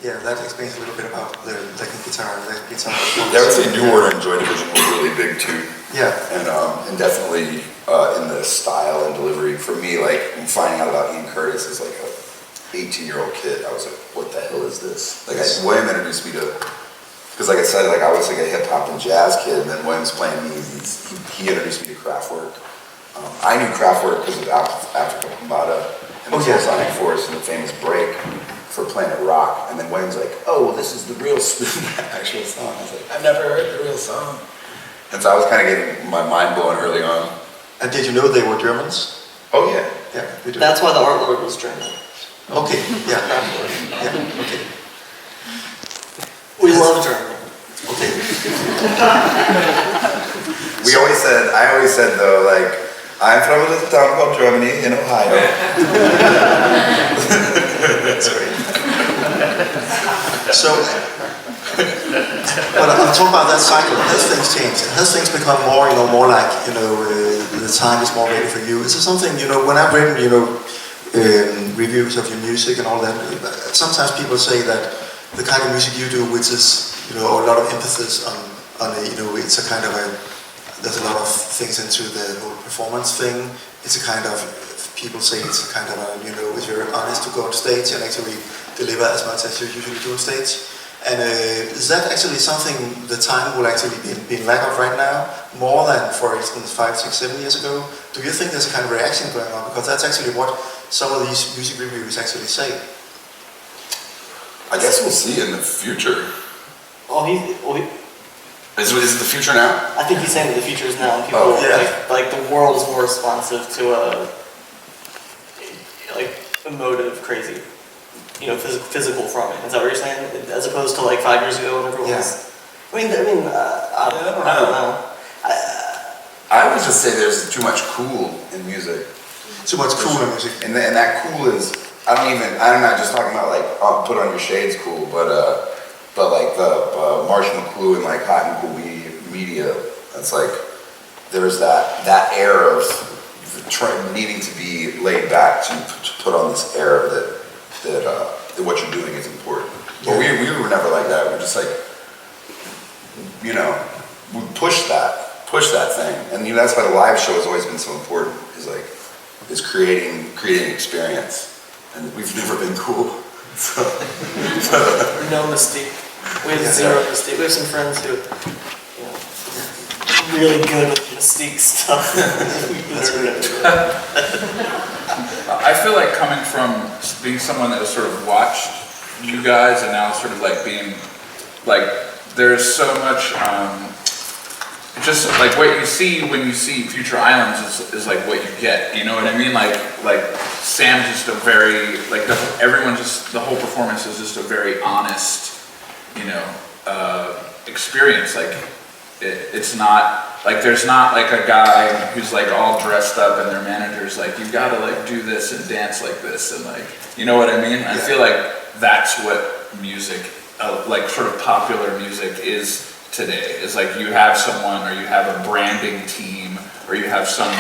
Yeah, that explains a little bit about the guitar. Yeah, I would say New Order and Joy Division were really big too. Yeah. And definitely in the style and delivery. For me, like finding out about Ian Curtis as like a 18-year-old kid, I was like, what the hell is this? Like William introduced me to, because like I said, like I was like a hip hop and jazz kid, and then William's playing me. He introduced me to Kraftwerk. I knew Kraftwerk because of Africa Bambaataa and the Sonic Force and the famous break for Planet Rock. And then William's like, oh, well, this is the real actual song. I was like, I've never heard the real song. And so I was kind of getting my mind blown early on. And did you know they were Germans? Oh yeah. Yeah, we do. That's why the art lord was German. Okay, yeah. Yeah, okay. We love Germany. Okay. I always said though, like, I'm from a little town called Germany in Ohio. That's great. So, but I'm talking about that cycle. Has things changed? Has things become more, more like, the time is more ready for you? Is it something, when I've written, reviews of your music and all that, sometimes people say that the kind of music you do, which is, a lot of emphasis on it's a kind of there's a lot of things into the whole performance thing. It's a kind of, people say it's a kind of if you're honest to go on stage and actually deliver as much as you usually do on stage. And is that actually something the time will actually be in lack of right now, more than, for instance, 5, 6, 7 years ago? Do you think there's a kind of reaction going on? Because that's actually what some of these music reviews actually say. I guess we'll see in the future. Is it the future now? I think he's saying that the future is now, and people like the world is more responsive to emotive, crazy, physical from it. Is that what you're saying? As opposed to like 5 years ago, whatever it was. I don't know. I would just say there's too much cool in music. Too much cool in music. And that cool is, I'm not just talking about like, put on your shades cool, but like the Marshall McLuhan and like Hot and Cool Media, it's like, there's that air of needing to be laid back to put on this air that what you're doing is important. But we were never like that. We're just like, we push that thing. And that's why the live show has always been so important, is creating experience. And we've never been cool. So, no mystique. We have zero mystique. We have some friends who really good with mystique stuff. I feel like coming from being someone that has sort of watched you guys and now sort of like being like, there's so much just like what you see when you see Future Islands is like what you get, you know what I mean? Like Sam's just a very, like everyone just, the whole performance is just a very honest, experience. Like it's not, like there's not like a guy who's like all dressed up and their manager's like, you gotta like do this and dance like this and like, you know what I mean? I feel like that's what music, like sort of popular music is today, is like you have someone or you have a branding team or you have some,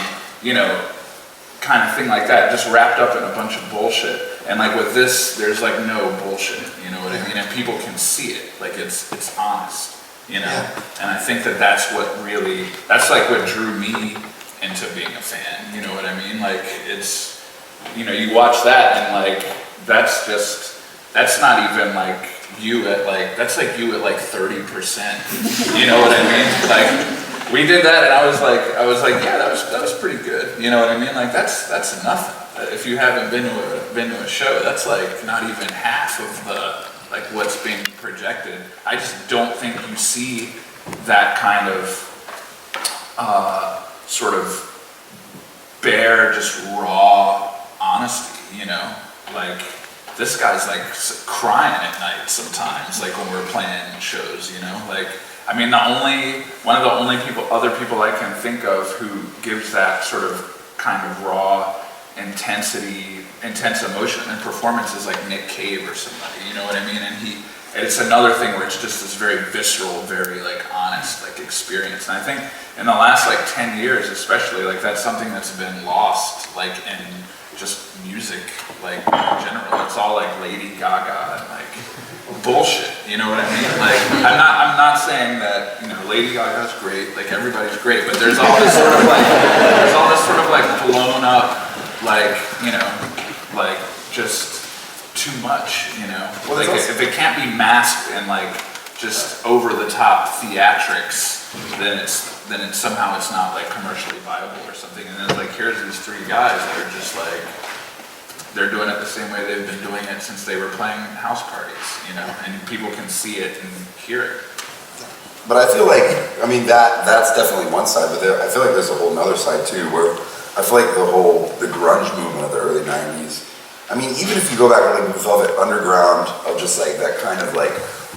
kind of thing like that just wrapped up in a bunch of bullshit. And like with this, there's like no bullshit, you know what I mean? And people can see it, like it's honest, And I think that's what really, that's like what drew me into being a fan, you know what I mean? Like it's, you watch that and like, that's not even like you at like, that's like you at like 30%, you know what I mean? Like, we did that and I was like, yeah, that was pretty good. You know what I mean? Like that's nothing. If you haven't been to a show, that's like not even half of the, like what's being projected. I just don't think you see that kind of, sort of bare, just raw honesty, like this guy's like crying at night sometimes, like when we're playing shows, like, I mean, one of the only other people I can think of who gives that sort of kind of raw intense emotion and performance is like Nick Cave or somebody, you know what I mean? And it's another thing where it's just this very visceral, very like honest like experience. And I think in the last like 10 years especially, like that's something that's been lost like in just music like in general. It's all like Lady Gaga and like bullshit. You know what I mean? Like, I'm not saying that, you know, Lady Gaga's great, like everybody's great, but there's all this sort of like blown up, like, you know, like just too much, you know? Well, like if it can't be masked and like just over the top theatrics, then it's somehow it's not like commercially viable or something. And then like here's these three guys that are just like, they're doing it the same way they've been doing it since they were playing house parties, you know, and people can see it and hear it. But I feel like, I mean, that's definitely one side, but I feel like there's a whole nother side too, where I feel like the grunge movement of the early 90s, I mean, even if you go back to like Velvet Underground, of just like that kind of like,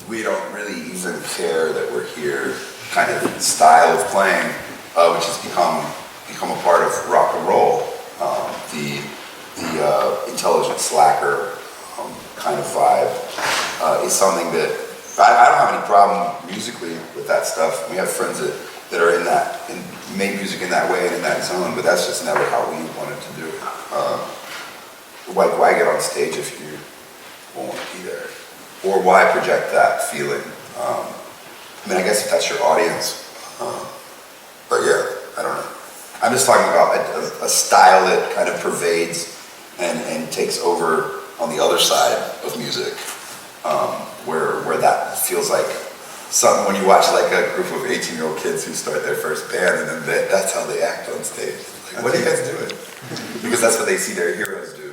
we don't really even care that we're here kind of style of playing, which has become a part of rock and roll. The intelligent slacker kind of vibe is something that I don't have any problem musically with that stuff. We have friends that are in that and make music in that way and in that zone, but that's just never how we wanted to do it. Why get on stage if you won't be there? Or why project that feeling? I mean, I guess if that's your audience, but yeah, I don't know. I'm just talking about a style that kind of pervades and takes over on the other side of music, where that feels like something when you watch like a group of 18-year-old kids who start their first band and then that's how they act on stage. Like, what are you guys doing? Because that's what they see their heroes do.